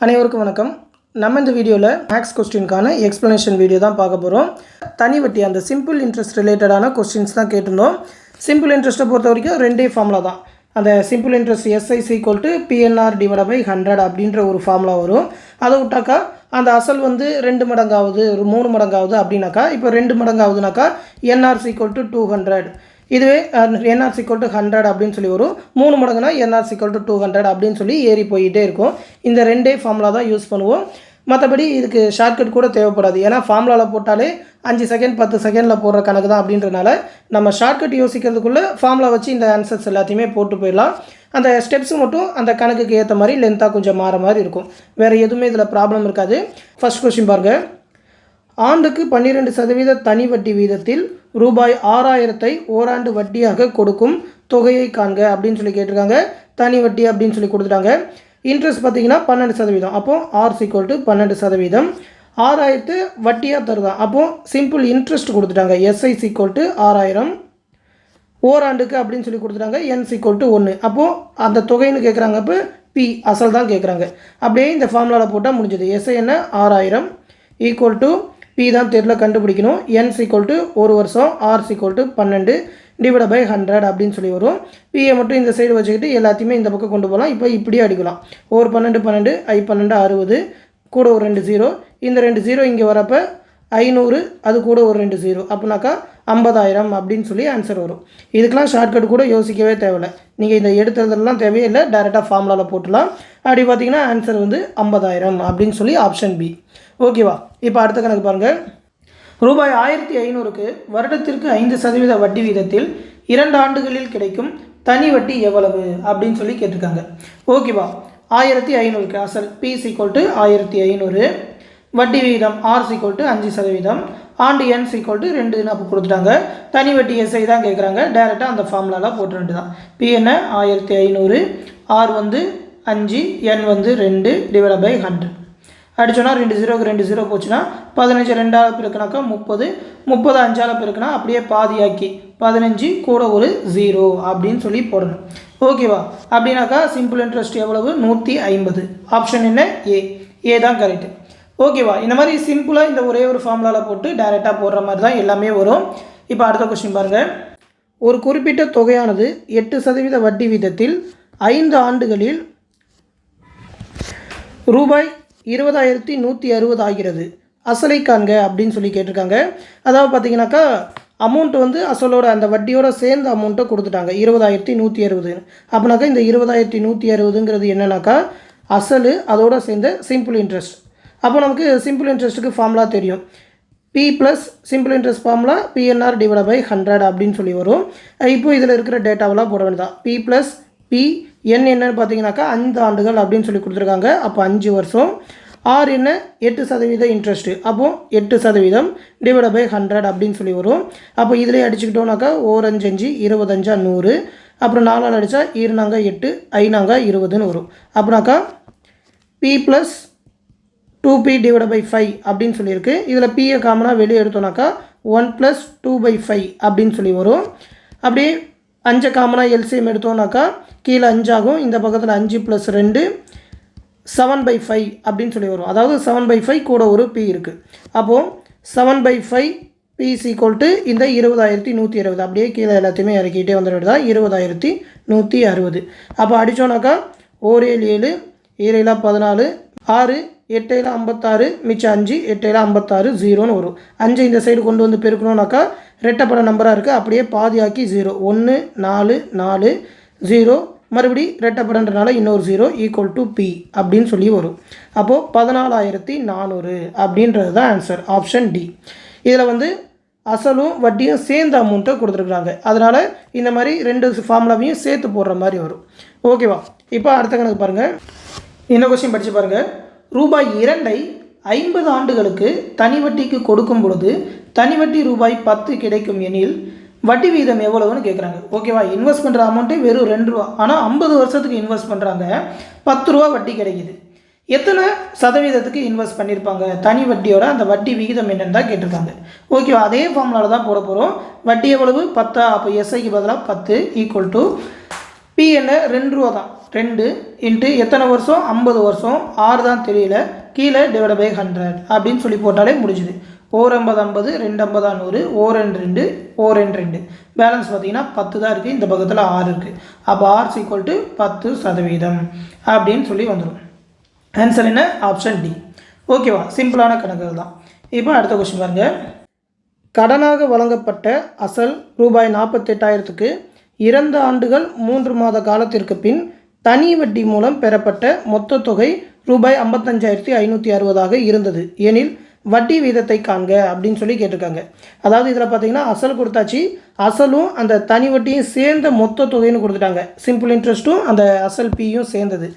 அனைவருக்கும் வணக்கம். நம்ம இந்த வீடியோவில் மேக்ஸ் கொஸ்டினுக்கான எக்ஸ்ப்ளனேஷன் வீடியோ தான் பார்க்க போகிறோம். தனி வட்டி அந்த சிம்பிள் இன்ட்ரெஸ்ட் ரிலேட்டடான கொஸ்டின்ஸ் தான் கேட்டிருந்தோம். சிம்பிள் இன்ட்ரெஸ்ட்டை பொறுத்த வரைக்கும் ரெண்டே ஃபார்முலா தான். அந்த சிம்பிள் இன்ட்ரெஸ்ட் SI = PNR/100 அப்படின்ற ஒரு ஃபார்முலா வரும். அதை விட்டாக்கா அந்த அசல் வந்து 2 மடங்காவது 3 மடங்காவது அப்படின்னாக்கா, இப்போ 2 மடங்காவதுனாக்கா NR = 200. இதுவே NR = 100 அப்படின்னு சொல்லி வரும். 3 மடங்குனா NR = 200 அப்படின்னு சொல்லி ஏறி போயிட்டே இருக்கும். இந்த ரெண்டே ஃபார்முலா தான் யூஸ் பண்ணுவோம். மற்றபடி இதுக்கு ஷார்ட்கட் கூட தேவைப்படாது. ஏன்னா ஃபார்முலாவில் போட்டாலே 5 செகண்ட் 10 செகண்டில் போடுற கணக்கு தான் அப்படின்றனால நம்ம ஷார்ட்கட் யோசிக்கிறதுக்குள்ளே ஃபார்முலா வச்சு இந்த ஆன்சர்ஸ் எல்லாத்தையுமே போட்டு போயிடலாம். அந்த ஸ்டெப்ஸ் மட்டும் அந்த கணக்குக்கு ஏற்ற மாதிரி லென்த்தாக கொஞ்சம் மாற மாதிரி இருக்கும். வேறு எதுவுமே இதில் ப்ராப்ளம் இருக்காது. ஃபர்ஸ்ட் கொஸ்டின் பாருங்கள். ஆண்டுக்கு 12% தனி வட்டி வீதத்தில் ரூபாய் 6000 ஓராண்டு வட்டியாக கொடுக்கும் தொகையை காண்க அப்படின்னு சொல்லி கேட்டிருக்காங்க. தனி வட்டி அப்படின்னு சொல்லி கொடுத்துட்டாங்க. இன்ட்ரெஸ்ட் பார்த்தீங்கன்னா 12%. அப்போது R = 12%. 6000 வட்டியாக தருதான். அப்போது சிம்பிள் இன்ட்ரெஸ்ட் கொடுத்துட்டாங்க. SI = 6000 ஓராண்டுக்கு அப்படின்னு சொல்லி கொடுத்துட்டாங்க. N = 1. அப்போது அந்த தொகைன்னு கேட்குறாங்க. அப்போ P அசல் தான் கேட்குறாங்க. அப்படியே இந்த ஃபார்முலாவில் போட்டால் முடிஞ்சது. SI என்ன 6000 = P தான் தெரியல கண்டுபிடிக்கணும். N = 1 வருஷம். R = 12/100 அப்படின்னு சொல்லி வரும். Pயை மட்டும் இந்த சைடு வச்சுக்கிட்டு எல்லாத்தையுமே இந்த பக்கம் கொண்டு போகலாம். இப்போ இப்படியே அடிக்கலாம். ஒரு 12 I12 60 கூட ஒரு 2 0. இந்த 2 0 இங்கே வரப்போ 500 அது கூட ஒரு 2 0 அப்படின்னாக்கா 50000 அப்படின்னு சொல்லி ஆன்சர் வரும். இதுக்கெலாம் ஷார்ட்கட் கூட யோசிக்கவே தேவையில்லை. நீங்கள் இந்த எடுத்துறதுலாம் தேவையில்லை. டேரெக்டாக ஃபார்முலாவில் போட்டுலாம். அப்படி பார்த்தீங்கன்னா ஆன்சர் வந்து 50000 அப்படின்னு சொல்லி ஆப்ஷன் B. ஓகேவா? இப்போ அடுத்த கணக்கு பாருங்கள். ரூபாய் 1500க்கு வருடத்திற்கு 5% வட்டி வீதத்தில் 2 ஆண்டுகளில் கிடைக்கும் தனி வட்டி எவ்வளவு அப்படின்னு சொல்லி கேட்டிருக்காங்க. ஓகேவா? 1500க்கு அசல் P = 1500, வட்டி வீதம் R = 5%, ஆண்டு N = 2 அப்போ கொடுத்துட்டாங்க. தனி வட்டி SI தான் கேட்குறாங்க. டேரெக்டாக அந்த ஃபார்முலாவில் போட்டு வேண்டியது தான். P என்ன 1500, R வந்து 5, N வந்து 2/100 அடிச்சோன்னா 2 0க்கு 2 0 போச்சுன்னா 15 2ஆல் பெருக்கினாக்கா 30, 30 5ஆல் பெருக்கினா அப்படியே பாதியாக்கி 15 கூட ஒரு 0 அப்படின்னு சொல்லி போடணும். ஓகேவா? அப்படின்னாக்கா சிம்பிள் இன்ட்ரெஸ்ட் எவ்வளவு 150. ஆப்ஷன் என்ன ஏ தான் கரெக்டு. ஓகேவா? இந்த மாதிரி சிம்பிளாக இந்த ஒரே ஒரு ஃபார்முலாவில் போட்டு டைரெக்டாக போடுற மாதிரி தான் எல்லாமே வரும். இப்போ அடுத்த கொஸ்டின் பாருங்கள். ஒரு குறிப்பிட்ட தொகையானது 8% வட்டி வீதத்தில் 5 ஆண்டுகளில் ரூபாய் 20160 ஆகிறது. அசலை காண்க அப்படின்னு சொல்லி கேட்டிருக்காங்க. அதாவது பார்த்தீங்கன்னாக்கா அமௌண்ட் வந்து அசலோட அந்த வட்டியோட சேர்ந்த அமௌண்ட்டை கொடுத்துட்டாங்க 20160. அப்படின்னாக்கா இந்த 20160ங்கிறது என்னன்னாக்கா அசல் அதோட சேர்ந்த சிம்பிள் இன்ட்ரெஸ்ட். அப்போ நமக்கு சிம்பிள் இன்ட்ரெஸ்ட்டுக்கு ஃபார்முலா தெரியும். P plus symbol interest formula PNR/100 அப்படின்னு சொல்லி வரும். இப்போ இதில் இருக்கிற டேட்டாவெல்லாம் போட வேண்டியதான். P ப்ளஸ் P N என்னன்னு பார்த்தீங்கன்னாக்கா 5 ஆண்டுகள் அப்படின்னு சொல்லி கொடுத்துருக்காங்க. அப்போ 5 வருஷம். R என்ன 8% இன்ட்ரெஸ்ட்டு. அப்போது 8%/100 அப்படின்னு சொல்லி வரும். அப்போ இதிலே அடிச்சுக்கிட்டோம்னாக்கா 1 5 5 25 100. அப்புறம் 4ஆல் அடித்தா 2 8 5 20ன்னு வரும். அப்படின்னாக்கா P ப்ளஸ் 2P/5 அப்படின்னு சொல்லியிருக்கு. இதில் Pயை காமனாக வெளியே எடுத்தோம்னாக்கா 1 + 2/5 அப்படின்னு சொல்லி வரும். அப்படியே 5 காமனாக LCM எடுத்தோம்னாக்கா கீழே 5 ஆகும். இந்த பக்கத்தில் 5 + 2 7/5 அப்படின்னு சொல்லி வரும். அதாவது 7/5 கூட ஒரு P இருக்குது. அப்போது 7/5 P = இந்த 20160. அப்படியே கீழே எல்லாத்தையுமே இறக்கிட்டே வந்துடுறது தான் 20160. அப்போ அடித்தோன்னாக்கா 1 7 7 14 6 8 56 மிச்சம் 5 8 56 0ன்னு வரும். 5 இந்த சைடு கொண்டு வந்து பெருக்கணும்னாக்கா ரெட்டப்பட நம்பராக இருக்குது. அப்படியே பாதியாக்கி 0 1 4 4 0 மறுபடி ரெட்டப்படன்றனால இன்னொரு 0 = P அப்படின்னு சொல்லி வரும். அப்போது 14400 அப்படின்றது தான் ஆன்சர். Option D. இதில் வந்து அசலும் வட்டியும் சேர்ந்த அமௌண்ட்டை கொடுத்துருக்குறாங்க. அதனால் இந்த மாதிரி 2 ஃபார்முலாவையும் சேர்த்து போடுற மாதிரி வரும். ஓகேவா? இப்போ அடுத்த கணக்கு பாருங்கள். இந்த கொஸ்டின் படித்து பாருங்கள். ரூபாய் 2ஐ 50 ஆண்டுகளுக்கு தனி வட்டிக்கு கொடுக்கும் பொழுது தனி வட்டி ரூபாய் 10 கிடைக்கும் எனில் வட்டி வீதம் எவ்வளவுன்னு கேட்குறாங்க. ஓகேவா? இன்வெஸ்ட் பண்ணுற அமௌண்ட்டே வெறும் 2 ரூபா. ஆனால் 50 வருஷத்துக்கு இன்வெஸ்ட் பண்ணுறாங்க. 10 ரூபா வட்டி கிடைக்குது. எத்தனை சதவீதத்துக்கு இன்வெஸ்ட் பண்ணியிருப்பாங்க? தனி வட்டியோட அந்த வட்டி விகிதம் என்னென்னு தான் கேட்டிருக்காங்க. ஓகேவா? அதே ஃபார்முலாவில் தான் போட போகிறோம். வட்டி எவ்வளவு 10. அப்போ SIக்கு பதிலாக 10 = P என்ன 2 ரூபா தான். 2 இன்ட்டு எத்தனை வருஷம் 50 வருஷம் 6 தான் தெரியல கீழே டிவைட் பை 100 அப்படின்னு சொல்லி போட்டாலே முடிஞ்சுது. 4 50 50 2 50 100 4 2 4 2 பேலன்ஸ் பார்த்தீங்கன்னா 10 தான் இருக்குது. இந்த பக்கத்தில் 6 இருக்குது. அப்போ R = 10% அப்படின்னு சொல்லி வந்துடும். ஆன்சர் என்ன? Option D. ஓகேவா? சிம்பிளான கணக்குகள் தான். இப்போ அடுத்த கொஸ்டின் பாருங்க. கடனாக வழங்கப்பட்ட அசல் ரூபாய் 48,000க்கு 2 ஆண்டுகள் 3 மாத காலத்திற்கு பின் தனி வட்டி மூலம் பெறப்பட்ட மொத்த தொகை ரூபாய் 55,560 இருந்தது எனில் வட்டி வீதத்தை காண்க அப்படின்னு சொல்லி கேட்டிருக்காங்க. அதாவது இதில் பார்த்தீங்கன்னா அசல் கொடுத்தாச்சு, அசலும் அந்த தனி வட்டியும் சேர்ந்த மொத்த தொகைன்னு கொடுத்துட்டாங்க. சிம்பிள் இன்ட்ரெஸ்ட்டும் அந்த அசல் பியும் சேர்ந்தது.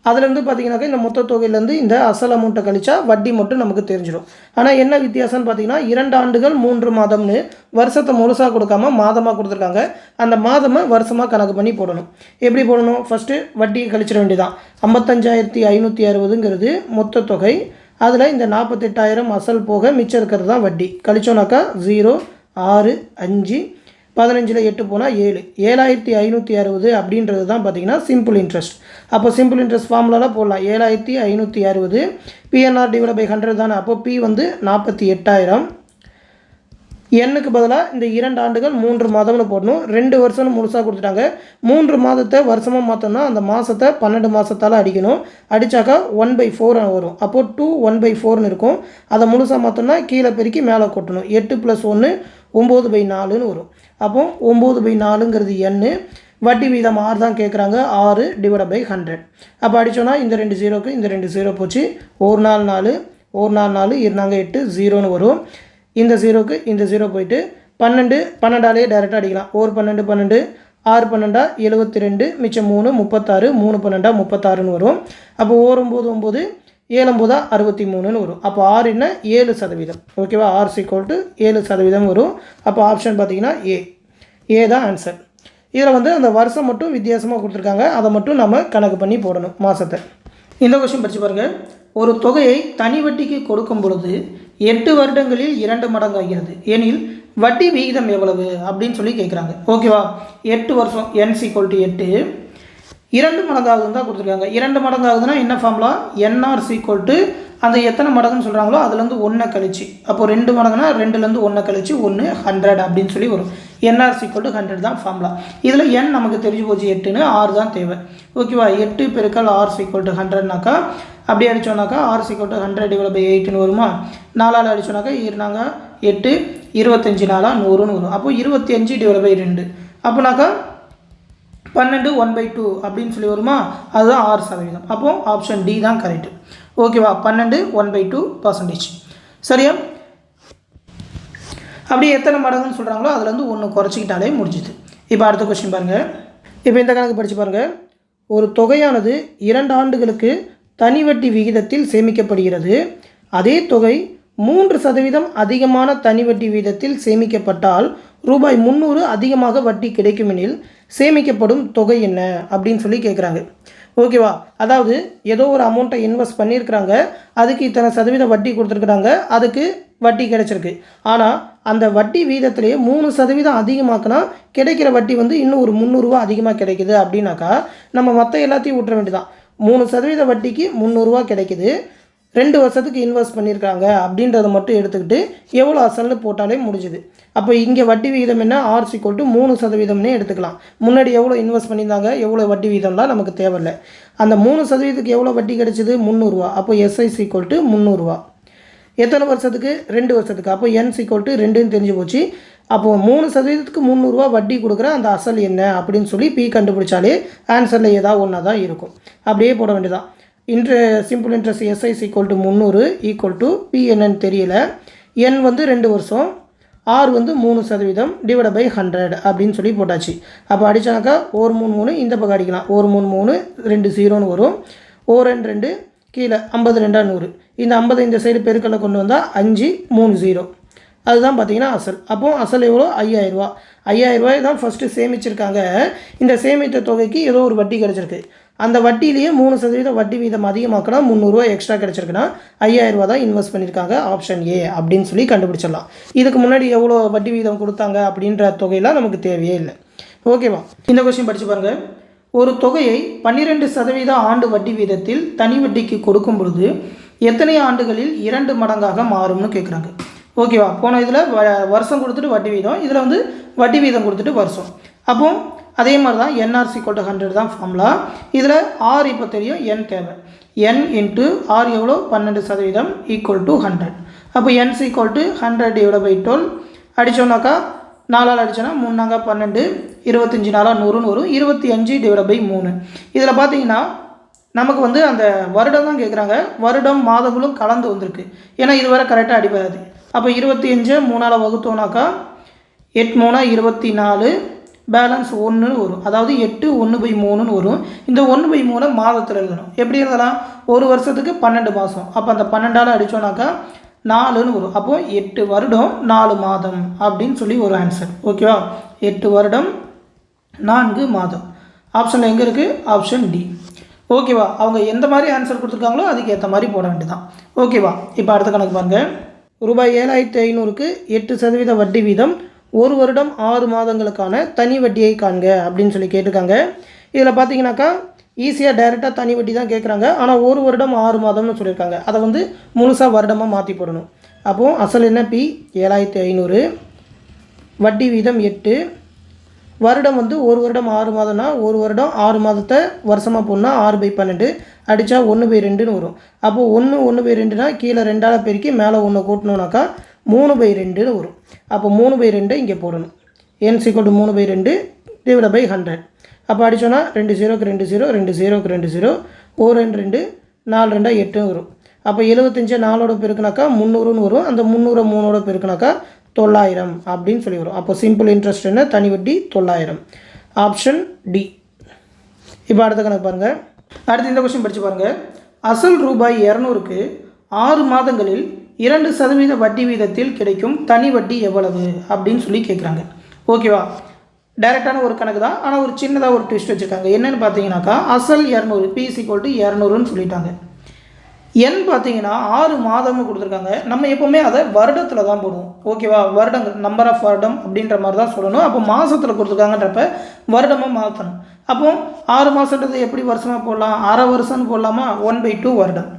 அதுலேருந்து பார்த்தீங்கன்னாக்கா இந்த மொத்த தொகையிலேருந்து இந்த அசல் அமௌண்ட்டை கழிச்சா வட்டி மட்டும் நமக்கு தெரிஞ்சிடும். ஆனால் என்ன வித்தியாசம்னு பார்த்தீங்கன்னா 2 ஆண்டுகள் 3 மாதம்னு வருஷத்தை முழுசாக கொடுக்காம மாதமாக கொடுத்துருக்காங்க. அந்த மாதமாக வருஷமாக கணக்கு பண்ணி போடணும். எப்படி போடணும்? ஃபஸ்ட்டு வட்டியை கழிச்சிட வேண்டியதான். 55,560ங்கிறது மொத்த தொகை. அதில் இந்த 48,000 அசல் போக மிச்சம் இருக்கிறது தான் வட்டி. கழிச்சோனாக்கா 0 6 5 15ல் 8 போனால் 7 7,560 அப்படின்றது தான் பார்த்திங்கன்னா சிம்பிள் இன்ட்ரெஸ்ட். அப்போ சிம்பிள் இன்ட்ரெஸ்ட் ஃபார்முலாவில் போடலாம். 7,560 பிஎன்ஆர் டிவைட் பை 100 தானே. அப்போ பி வந்து 48,000. எண்ணுக்கு பதிலாக இந்த 2 ஆண்டுகள் 3 மாதம்னு போடணும். 2 வருஷம்னு முழுசாக கொடுத்துட்டாங்க. 3 மாதத்தை வருஷமாக மாற்றோம்னா அந்த மாதத்தை 12 மாதத்தால் அடிக்கணும். அடித்தாக்கா 1/4 வரும். அப்போது 2 1/4ன்னு இருக்கும். அதை முழுசாக மாற்றோம்னா கீழே பெருக்கி மேலே கொட்டணும். 8 + 1 9/4ன்னு வரும். அப்போ 9/4ங்கிறது எண்ணு. வட்டி வீதம் 6 தான் கேட்குறாங்க. 6 டிவைட் பை 100. அப்போ அடித்தோன்னா இந்த 2 0க்கு இந்த 2 0 போச்சு. 1 4 4 1 4 4 இருந்தாங்க 8 0ன்னு வரும். இந்த 0க்கு இந்த 0 போயிட்டு 12 12ஆலேயே டைரெக்டாக அடிக்கலாம். 1 12 12 6 12 72 மிச்சம் 3 36 3 12 36ன்னு வரும். அப்போ 1 9 9 7 9 63ன்னு வரும். அப்போ R என்ன? 7%. ஓகேவா? R = 7% வரும். அப்போ ஆப்ஷன் பார்த்தீங்கன்னா ஏ தான் ஆன்சர். இதில் வந்து அந்த வருஷம் மட்டும் வித்தியாசமாக கொடுத்துருக்காங்க. அதை மட்டும் நம்ம கணக்கு பண்ணி போடணும் மாதத்தை. இந்த கொஸ்டின் படித்து பாருங்கள். ஒரு தொகையை தனி வட்டிக்கு கொடுக்கும் பொழுது 8 வருடங்களில் 2 மடங்கு ஆகிறது எனில் வட்டி விகிதம் எவ்வளவு அப்படின்னு சொல்லி கேட்குறாங்க. ஓகேவா? 8 வருஷம் n = 8 2 மடங்கு ஆகுதுன்னு தான் கொடுத்துருக்காங்க. 2 மடங்கு ஆகுதுன்னா என்ன ஃபார்முலா? NR = அந்த எத்தனை மடங்குன்னு சொல்கிறாங்களோ அதுலேருந்து 1 கழிச்சு. அப்போ 2 மடங்குனா 2லேருந்து 1 கழிச்சு 1 100 அப்படின்னு சொல்லி வரும். NR = 100 தான் ஃபார்முலா. இதில் n நமக்கு தெரிஞ்சு போச்சு 8ன்னு, R தான் தேவை. ஓகேவா? 8 × R = 100னாக்கா அப்படி அடித்தோன்னாக்கா R = 100 டிவைட் பை 8ன்னு வருமா? 4ஆல் அடித்தோன்னாக்கா 8 25 4 100ன்னு வரும். அப்போ 25 டிவைட் பை 2 அப்போனாக்கா 12 1/2 அப்படின்னு சொல்லி வருமா? அதுதான் 6%. அப்போது ஆப்ஷன் டி தான் கரெக்டு. ஓகேவா? 12 1/2%. சரியா? அப்படியே எத்தனை மடங்குன்னு சொல்கிறாங்களோ அதுலேருந்து 1 குறைச்சிக்கிட்டாலே முடிஞ்சுது. இப்போ அடுத்த கொஸ்டின் பாருங்கள். இப்போ இந்த கணக்கு படித்து பாருங்கள். ஒரு தொகையானது 2 ஆண்டுகளுக்கு தனி வட்டி விகிதத்தில் சேமிக்கப்படுகிறது. அதே தொகை 3% அதிகமான தனி வட்டி விகிதத்தில் சேமிக்கப்பட்டால் ரூபாய் 300 அதிகமாக வட்டி கிடைக்குமெனில் சேமிக்கப்படும் தொகை என்ன அப்படின்னு சொல்லி கேட்குறாங்க. ஓகேவா? அதாவது ஏதோ ஒரு அமௌண்ட்டை இன்வெஸ்ட் பண்ணியிருக்கிறாங்க, அதுக்கு இத்தனை சதவீத வட்டி கொடுத்துருக்குறாங்க, அதுக்கு வட்டி கிடைச்சிருக்கு. ஆனால் அந்த வட்டி வீதத்திலேயே 3% அதிகமாக்குனா கிடைக்கிற வட்டி வந்து இன்னும் ஒரு 300 ரூபா அதிகமாக கிடைக்குது அப்படின்னாக்கா நம்ம மற்ற எல்லாத்தையும் விட்டுற வேண்டியதான். 3% வட்டிக்கு 300 ரூபா கிடைக்குது, 2 வருஷத்துக்கு இன்வெஸ்ட் பண்ணியிருக்காங்க அப்படின்றத மட்டும் எடுத்துக்கிட்டு எவ்வளோ அசல்னு போட்டாலே முடிஞ்சுது. அப்போ இங்கே வட்டி விகிதம் என்ன? R = 3%னே எடுத்துக்கலாம். முன்னாடி எவ்வளோ இன்வெஸ்ட் பண்ணியிருந்தாங்க, எவ்வளோ வட்டி விகிதம்லாம் நமக்கு தேவையில்லை. அந்த 3%க்கு எவ்வளோ வட்டி கிடைச்சிது? 300 ரூபா. அப்போ SI = 300 ரூபா. எத்தனை வருஷத்துக்கு? 2 வருஷத்துக்கு. அப்போ n = 2ன்னு தெரிஞ்சு போச்சு. அப்போது 3%க்கு 300 ரூபா வட்டி கொடுக்குற அந்த அசல் என்ன அப்படின்னு சொல்லி P கண்டுபிடிச்சாலே ஆன்சரில் ஏதாவது ஒன்றா தான் இருக்கும். அப்படியே போட வேண்டியதான். சிம்பிள் இன்ட்ரெஸ்ட் SI = 300 = P என்னன்னு தெரியல. n வந்து 2 வருஷம், R வந்து 3% டிவைட் பை 100 அப்படின்னு சொல்லி போட்டாச்சு. அப்போ அடித்தானாக்கா 1 3 3 இந்த பக்கம் அடிக்கலாம். 1 3 3 2 0ன்னு வரும். 1 2 2 கீழே 50 2 100. இந்த 50 இந்த சைடு பெருக்கலை கொண்டு வந்தால் 5 3 0. அதுதான் பார்த்தீங்கன்னா அசல். அப்போது அசல் எவ்வளோ? 5000 ரூபா. 5000 ரூபாய் தான் ஃபஸ்ட்டு சேமிச்சிருக்காங்க. இந்த சேமித்த தொகைக்கு ஏதோ ஒரு வட்டி கிடச்சிருக்கு. அந்த வட்டியிலேயே 3% வட்டி வீதம் அதிகமாக்கினா 300 ரூபா எக்ஸ்ட்ரா கிடச்சிருக்குன்னா 5000 ரூபா தான் இன்வெஸ்ட் பண்ணியிருக்காங்க. ஆப்ஷன் ஏ அப்படின்னு சொல்லி கண்டுபிடிச்சிடலாம். இதுக்கு முன்னாடி எவ்வளோ வட்டி வீதம் கொடுத்தாங்க அப்படின்ற தொகையெல்லாம் நமக்கு தேவையே இல்லை. ஓகேவா? இந்த கொஸ்டின் படித்து பாருங்கள். ஒரு தொகையை 12% ஆண்டு வட்டி வீதத்தில் தனி வட்டிக்கு கொடுக்கும் பொழுது எத்தனை ஆண்டுகளில் 2 மடங்காக மாறும்னு கேட்குறாங்க. ஓகேவா, போன இதில் வருஷம் கொடுத்துட்டு வட்டி வீதம், இதில் வந்து வட்டி வீதம் கொடுத்துட்டு வருஷம். அப்போ அதே மாதிரி தான் NR = 100 தான் ஃபார்முலா. இதில் R இப்போ தெரியும், N தேவை. N × R எவ்வளோ, 12% = 100. அப்போ N = 100/12 அடித்தோம்னாக்கா 4ஆல் அடித்தோன்னா 3 12, 25 100ன்னு வரும். 25/3. இதில் பார்த்தீங்கன்னா நமக்கு வந்து அந்த வருடம் தான் கேட்குறாங்க. வருடம் மாதங்களும் கலந்து வந்திருக்கு. ஏன்னா இது வரை கரெக்டாக அடிப்படாது. அப்போ 25 3ஆல் வகுத்தோம்னாக்கா 8 3 24, பேலன்ஸ் 1 வரும். அதாவது 8 1/3ன்னு வரும். இந்த 1/3 மாதத்தில் எழுதணும். எப்படி எழுதலாம், ஒரு வருஷத்துக்கு 12 மாதம். அப்போ அந்த 12ஆல் அடித்தோம்னாக்கா 4ன்னு வரும். அப்போது 8 வருடம் 4 மாதம் அப்படின்னு சொல்லி ஒரு ஆன்சர். ஓகேவா, 8 வருடம் 4 மாதம். ஆப்ஷனில் எங்கே இருக்குது, ஆப்ஷன் டி. ஓகேவா, அவங்க எந்த மாதிரி ஆன்சர் கொடுத்துருக்காங்களோ அதுக்கு ஏற்ற மாதிரி போட வேண்டியதான். ஓகேவா, இப்போ அடுத்த கணக்கு பாருங்கள். ரூபாய் 7500க்கு 8% வட்டி வீதம், ஒரு வருடம் 6 மாதங்களுக்கான தனி வட்டியை காண்க அப்படின்னு சொல்லி கேட்டிருக்காங்க. இதில் பார்த்தீங்கன்னாக்கா ஈஸியாக டைரெக்டாக தனி வட்டி தான் கேட்குறாங்க. ஆனால் ஒரு வருடம் 6 மாதம்னு சொல்லியிருக்காங்க. அதை வந்து முழுசாக வருடமாக மாற்றி போடணும். அப்போது அசல் என்ன, P 7500, வட்டி வீதம் 8, வருடம் வந்து ஒரு வருடம் 6 மாதம்னா ஒரு வருடம் 6 மாதத்தை வருஷமாக போடணும்னா 6/12 அடித்தா 1/2ன்னு வரும். அப்போது 1/2னா கீழே 2ஆல் பெருக்கி மேலே 1 கூட்டணுன்னாக்கா 3/2ன்னு வரும். அப்போ 3/2 இங்கே போடணும். N = 3/2/100. அப்போ அடித்தோன்னா 2 0க்கு 2 0, 2 0க்கு 2 0, 1 2 2, 4 2 8 வரும். அப்போ 75 4ஓட பெருக்குனாக்கா 300ன்னு வரும். அந்த 300 3ஓட பெருக்குனாக்கா 900 அப்படின்னு சொல்லி வரும். அப்போ சிம்பிள் இன்ட்ரெஸ்ட் என்ன, தனி வட்டி 900. Option D. இப்போ அடுத்த கணக்கு பாருங்கள். அடுத்து இந்த கொஸ்டின் படித்து பாருங்கள். அசல் ரூபாய் 200க்கு 6 மாதங்களில் 2% வட்டி வீதத்தில் கிடைக்கும் தனி வட்டி எவ்வளவு அப்படின்னு சொல்லி கேட்குறாங்க. ஓகேவா, டைரெக்டான ஒரு கணக்கு தான். ஆனால் ஒரு சின்னதாக ஒரு ட்விஸ்ட் வச்சுருக்காங்க. என்னென்னு பார்த்தீங்கன்னாக்கா அசல் 200, P = 200ன்னு சொல்லிட்டாங்க. N பார்த்தீங்கன்னா 6 மாதம்னு கொடுத்துருக்காங்க. நம்ம எப்போவுமே அதை வருடத்தில் தான் போடுவோம். ஓகேவா, வருடங்கள் நம்பர் ஆஃப் வருடம் அப்படின்ற மாதிரி தான் சொல்லணும். அப்போ மாதத்தில் கொடுத்துருக்காங்கன்றப்ப வருடமாக மாற்றணும். அப்போது 6 மாதன்றது எப்படி வருஷமாக போடலாம், அரை வருஷம்னு போடலாமா, 1/2 வருடம்.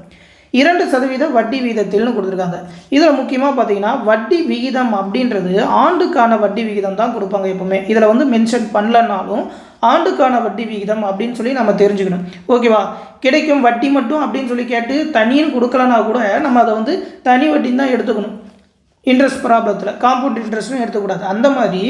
2% வட்டி வீதத்தில்னு கொடுத்துருக்காங்க. இதில் முக்கியமாக பார்த்தீங்கன்னா வட்டி விகிதம் அப்படின்றது ஆண்டுக்கான வட்டி விகிதம் தான் கொடுப்பாங்க எப்போவுமே. இதில் வந்து மென்ஷன் பண்ணலனாலும் ஆண்டுக்கான வட்டி விகிதம் அப்படின்னு சொல்லி நம்ம தெரிஞ்சுக்கணும். ஓகேவா, கிடைக்கும் வட்டி மட்டும் அப்படின்னு சொல்லி கேட்டு தனின்னு கொடுக்கலனா கூட நம்ம அதை வந்து தனி வட்டின்னு தான் எடுத்துக்கணும். இன்ட்ரெஸ்ட் ப்ராப்ளத்தில் காம்பவுண்ட் இன்ட்ரெஸ்ட்டும் எடுத்துக்கூடாது. அந்த மாதிரி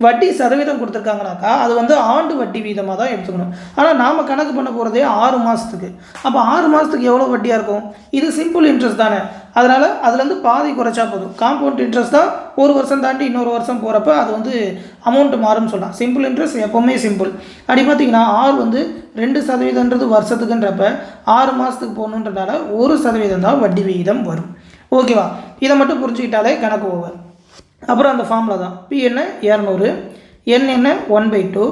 வட்டி சதவீதம் கொடுத்துருக்காங்கனாக்கா அது வந்து ஆண்டு வட்டி வீதமாக தான் எடுத்துக்கணும். ஆனால் நாம் கணக்கு பண்ண போகிறதே 6 மாதத்துக்கு. அப்போ 6 மாதத்துக்கு எவ்வளோ வட்டியாக இருக்கும், இது சிம்பிள் இன்ட்ரெஸ்ட் தானே. அதனால் அதுலேருந்து பாதி குறைச்சா போதும். காம்பவுண்ட் இன்ட்ரெஸ்ட் தான் ஒரு வருஷம் தாண்டி இன்னொரு வருஷம் போகிறப்ப அது வந்து அமௌண்ட்டு மாறும்னு சொல்லலாம். சிம்பிள் இன்ட்ரெஸ்ட் எப்போவுமே சிம்பிள். அப்படி பார்த்திங்கன்னா R வந்து 2% வருஷத்துக்குன்றப்ப 6 மாதத்துக்கு போகணுன்றனால 1% தான் வட்டி விகிதம் வரும். ஓகேவா, இதை மட்டும் புரிஞ்சுக்கிட்டாலே கணக்கு ஓவர். அப்புறம் அந்த ஃபார்முலா தான். P என்ன 200, N என்ன 1/2,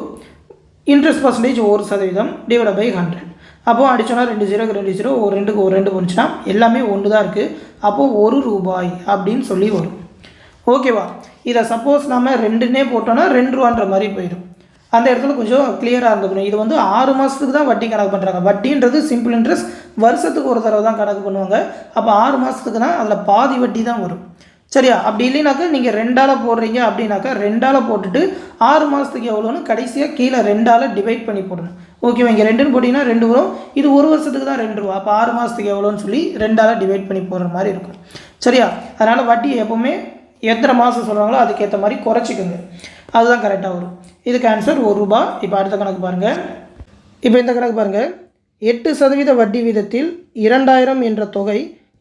இன்ட்ரெஸ்ட் பர்சன்டேஜ் 1% /100. அப்போது அடிச்சோன்னா 2 0க்கு 2 0, ஒரு 2க்கு ஒரு 2 போச்சுன்னா எல்லாமே ஒன்று தான் இருக்குது. அப்போது 1 ரூபாய் அப்படின்னு சொல்லி வரும். ஓகேவா, இதை சப்போஸ் நாம் 2ன்னே போட்டோன்னா 2 ரூபான்ற மாதிரி போயிடும். அந்த இடத்துல கொஞ்சம் கிளியராக இருந்துக்கணும். இது வந்து 6 மாதத்துக்கு தான் வட்டி கணக்கு பண்ணுறாங்க. வட்டின்றது சிம்பிள் இன்ட்ரெஸ்ட் வருஷத்துக்கு ஒரு தடவை தான் கணக்கு பண்ணுவாங்க. அப்போ 6 மாதத்துக்கு தான் அதில் பாதி வட்டி தான் வரும். சரியா, அப்படி இல்லைனாக்கா நீங்கள் 2ஆல் போடுறீங்க அப்படின்னாக்கா 2ஆல் போட்டுட்டு 6 மாதத்துக்கு எவ்வளோன்னு கடைசியாக கீழே 2ஆல் டிவைட் பண்ணி போடணும். ஓகேவா, இங்கே 2ன்னு போட்டிங்கன்னா 2 வரும். இது ஒரு வருஷத்துக்கு தான் 2 ரூபா. அப்போ 6 மாதத்துக்கு எவ்வளோன்னு சொல்லி 2ஆல் டிவைட் பண்ணி போடுற மாதிரி இருக்கும். சரியா, அதனால் வட்டி எப்போவுமே எத்தனை மாதம் சொல்கிறாங்களோ அதுக்கேற்ற மாதிரி குறைச்சிக்கோங்க. அதுதான் கரெக்டாக வரும். இதுக்கு ஆன்சர் 1 ரூபா. இப்போ அடுத்த கணக்கு பாருங்கள். இப்போ இந்த கணக்கு பாருங்கள். 8% வட்டி வீதத்தில் 2000 என்ற தொகை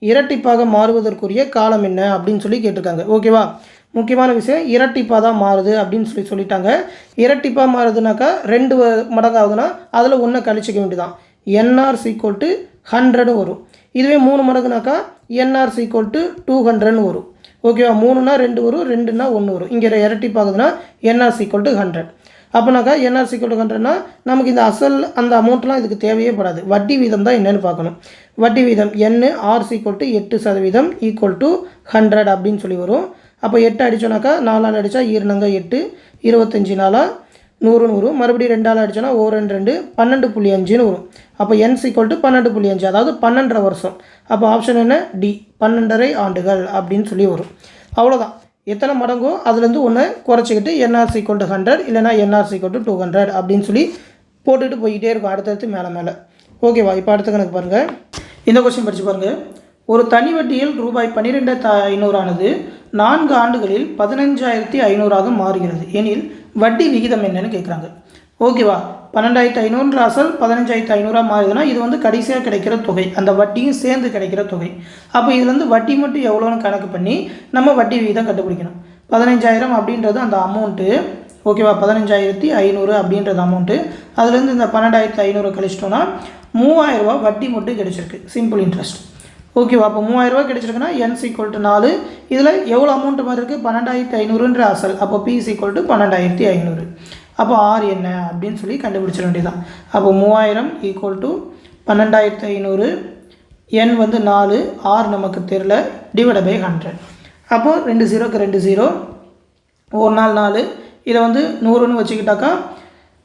இரட்டிப்பாக மாறுவதற்குரிய காலம் என்ன அப்படின்னு சொல்லி கேட்டிருக்காங்க. ஓகேவா, முக்கியமான விஷயம் இரட்டிப்பாக தான் மாறுது அப்படின்னு சொல்லிட்டாங்க. இரட்டிப்பாக மாறுதுனாக்கா 2 மடங்கு ஆகுதுன்னா அதில் 1 கழிச்சிக்க வேண்டியதான். NR = 100 வரும். இதுவே 3 மடங்குனாக்கா NR = 200 வரும். ஓகேவா, 3னா 2 வரும், 2னா 1 வரும். இங்கே இரட்டிப்பாகுதுன்னா NR = 100. அப்போனாக்கா NR = 100னா நமக்கு இந்த அசல் அந்த அமௌண்ட்லாம் இதுக்கு தேவையே படாது. வட்டி வீதம் தான் என்னென்னு பார்க்கணும். வட்டி வீதம் NR = 8% = 100 அப்படின்னு சொல்லி வரும். அப்போ 8 அடித்தோன்னாக்கா 4ஆல் அடித்தா 2 8, 25 4 100ன்னு வரும். மறுபடியும் 2ஆல் அடிச்சோன்னா ஓ 2 2 12.5ன்னு வரும். அப்போ n = 12.5, அதாவது 12.5 வருஷம். அப்போ ஆப்ஷன் என்ன? டி, 12.5 ஆண்டுகள் அப்படின்னு சொல்லி வரும். அவ்வளோதான். எத்தனை மடங்கோ அதுலேருந்து ஒன்று குறைச்சிக்கிட்டு nr = 100 இல்லைனா nr = 200 அப்படின்னு சொல்லி போட்டுட்டு போய்கிட்டே இருக்கும் அடுத்தடுத்து மேலே மேலே. ஓகேவா? இப்போ அடுத்த கணக்கு பாருங்கள். இந்த கொஸ்டின் படித்து பாருங்கள். ஒரு தனி வட்டியில் ரூபாய் 12,500 ஆனது 4 ஆண்டுகளில் 15,500 மாறுகிறது எனில் வட்டி விகிதம் என்னன்னு கேட்குறாங்க. ஓகேவா? 12,500 அசல் 15,500 மாறுதுன்னா இது வந்து கடைசியாக கிடைக்கிற தொகை, அந்த வட்டியும் சேர்ந்து கிடைக்கிற தொகை. அப்போ இதுலேருந்து வட்டி மட்டும் எவ்வளோன்னு கணக்கு பண்ணி நம்ம வட்டி விகிதம் கண்டுபிடிக்கணும். 15,000 அப்படின்றது அந்த அமௌண்ட்டு. ஓகேவா? 15,500 அப்படின்றது அமௌண்ட்டு. அதுலேருந்து இந்த 12,500 கழிச்சிட்டோன்னா 3,000 ரூபா வட்டி மட்டும் கிடைச்சிருக்கு, சிம்பிள் இன்ட்ரெஸ்ட். ஓகேவா? அப்போ 3,000 ரூபா கிடைச்சிருக்குன்னா n = 4. இதில் எவ்வளோ அமௌண்ட்டு மாதிரி இருக்குது? 12,500ன்ற அசல். அப்போ p = 12,500. அப்போ ஆர் என்ன அப்படின்னு சொல்லி கண்டுபிடிச்சிட வேண்டியதான். அப்போ 3,000 = 12,500, n வந்து 4, ஆர் நமக்கு தெரியல, /100. அப்போது 2 0க்கு 2 0, ஒரு நாள் 4. இதை வந்து 100ன்னு வச்சுக்கிட்டாக்கா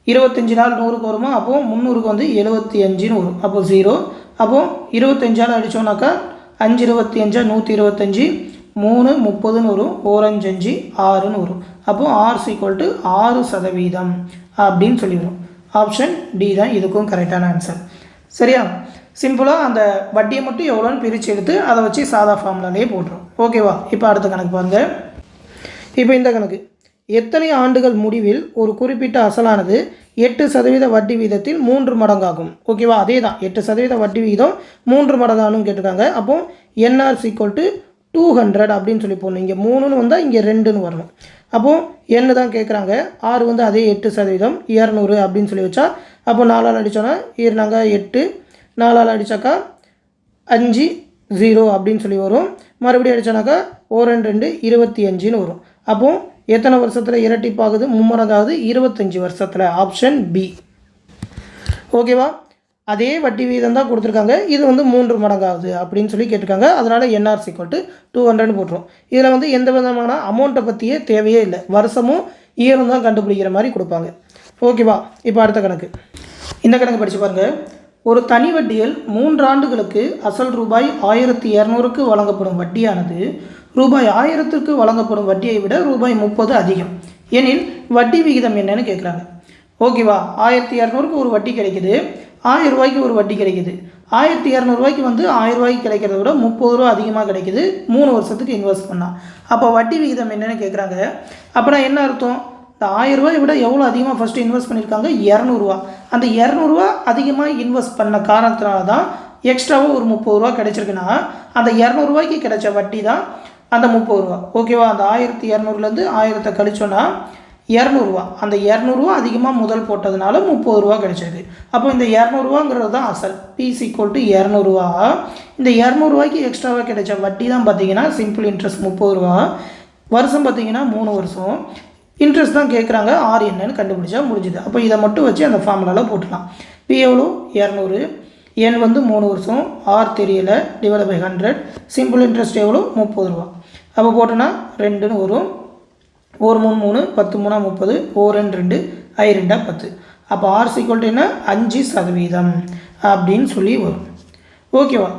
25 நாள் 100க்கு வருமா? அப்போது 300க்கு வந்து 75ன்னு வரும். அப்போது 0. அப்போது 25ஆல் அடித்தோன்னாக்கா 5 25 125, 3 30ன்னு வரும். 4 5 5 6ன்னு வரும். அப்போது ஆர் = 6% அப்படின்னு சொல்லி வரும். ஆப்ஷன் டி தான் இதுக்கும் கரெக்டான ஆன்சர். சரியா? சிம்பிளாக அந்த வட்டியை மட்டும் எவ்வளோன்னு பிரித்து எடுத்து அதை வச்சு சாதா ஃபார்முலாலேயே போட்டுரும். ஓகேவா? இப்போ அடுத்த கணக்கு பாருங்கள். இப்போ இந்த கணக்கு. எத்தனை ஆண்டுகள் முடிவில் ஒரு குறிப்பிட்ட அசலானது 8% வட்டி வீதத்தில் 3 மடங்காகும்? ஓகேவா? அதே தான், 8% வட்டி விகிதம் 3 மடங்கானும் கேட்டிருக்காங்க. அப்போது nr = 200 அப்படின்னு சொல்லி போடணும். இங்கே 3ன்னு வந்தால் இங்கே 2ன்னு வரணும். அப்போது என்ன தான் கேட்குறாங்க. ஆறு வந்து அதே 8%, 200 அப்படின்னு சொல்லி வச்சா, அப்போ 4ஆல் அடித்தோன்னா 8, 4ஆல் அடித்தாக்கா 5 0 அப்படின்னு சொல்லி வரும். மறுபடியும் அடித்தோன்னாக்கா 1 2 25ன்னு வரும். அப்போது எத்தனை வருஷத்தில் இரட்டிப்பாகுது? மும்மடங்காகுது 25 வருஷத்தில். Option B. ஓகேவா? அதே வட்டி வீதம் தான் கொடுத்துருக்காங்க, இது வந்து 3 மடங்காகுது அப்படின்னு சொல்லி கேட்டிருக்காங்க. அதனால் nr = 200ன்னு போட்டுரும். இதில் வந்து எந்த விதமான அமௌண்ட்டை பற்றியே தேவையே இல்லை, வருஷமும் இயரும் தான் கண்டுபிடிக்கிற மாதிரி கொடுப்பாங்க. ஓகேவா? இப்போ அடுத்த கணக்கு. இந்த கணக்கு படித்து பாருங்கள். ஒரு தனி வட்டியில் 3 ஆண்டுகளுக்கு அசல் ரூபாய் 1,200க்கு வழங்கப்படும் வட்டியானது ரூபாய் 1000க்கு வழங்கப்படும் வட்டியை விட ரூபாய் 30 அதிகம் எனில் வட்டி விகிதம் என்னன்னு கேட்குறாங்க. ஓகேவா? 1,200க்கு ஒரு வட்டி கிடைக்குது, 1000 ரூபாய்க்கு ஒரு வட்டி கிடைக்குது. 1,200 ரூபாய்க்கு வந்து 1000 ரூபாய்க்கு கிடைக்கிறத விட 30 ரூபா அதிகமாக கிடைக்குது 3 வருஷத்துக்கு இன்வெஸ்ட் பண்ணால். அப்போ வட்டி விகிதம் என்னன்னு கேட்குறாங்க. அப்படின்னா என்ன அர்த்தம்? இந்த 1000 ரூபாயை விட எவ்வளோ அதிகமாக ஃபஸ்ட்டு இன்வெஸ்ட் பண்ணியிருக்காங்க? 200 ரூபா. அந்த 200 ரூபா அதிகமாக இன்வெஸ்ட் பண்ண காரணத்தினால தான் எக்ஸ்ட்ராவாக ஒரு 30 ரூபா கிடைச்சிருக்குன்னா அந்த 200 ரூபாய்க்கு கிடைச்ச வட்டி தான் அந்த 30 ரூபா. ஓகேவா? அந்த 1,200லேருந்து 1000 கழிச்சோன்னா 200 ரூபா. அந்த 200 ரூபா அதிகமாக முதல் போட்டதுனால 30 ரூபா கிடைச்சிருக்கு. அப்போ இந்த 200 ரூபாங்கிறது தான் அசல். p = 200 ரூபா. இந்த 200 ரூபாய்க்கு எக்ஸ்ட்ராவாக கிடைச்ச வட்டி தான் பார்த்தீங்கன்னா சிம்பிள் இன்ட்ரெஸ்ட் 30 ரூபா. வருஷம் பார்த்தீங்கன்னா 3 வருஷம். இன்ட்ரெஸ்ட் தான் கேட்குறாங்க, ஆர் என்னன்னு கண்டுபிடிச்சா முடிஞ்சுது. அப்போ இதை மட்டும் வச்சு அந்த ஃபார்முலாவில் போட்டுக்கலாம். p எவ்வளோ? 200, n வந்து 3 வருஷம், ஆர் தெரியல, /100. சிம்பிள் இன்ட்ரெஸ்ட் எவ்வளோ? 30 ரூபா. அப்போ போட்டோன்னா 2ன்னு வரும். 1 3 3 10 3 30, 1 2 I 2 10. அப்போ ஆர் = என்ன? 5% அப்படின்னு சொல்லி வரும். ஓகேவா?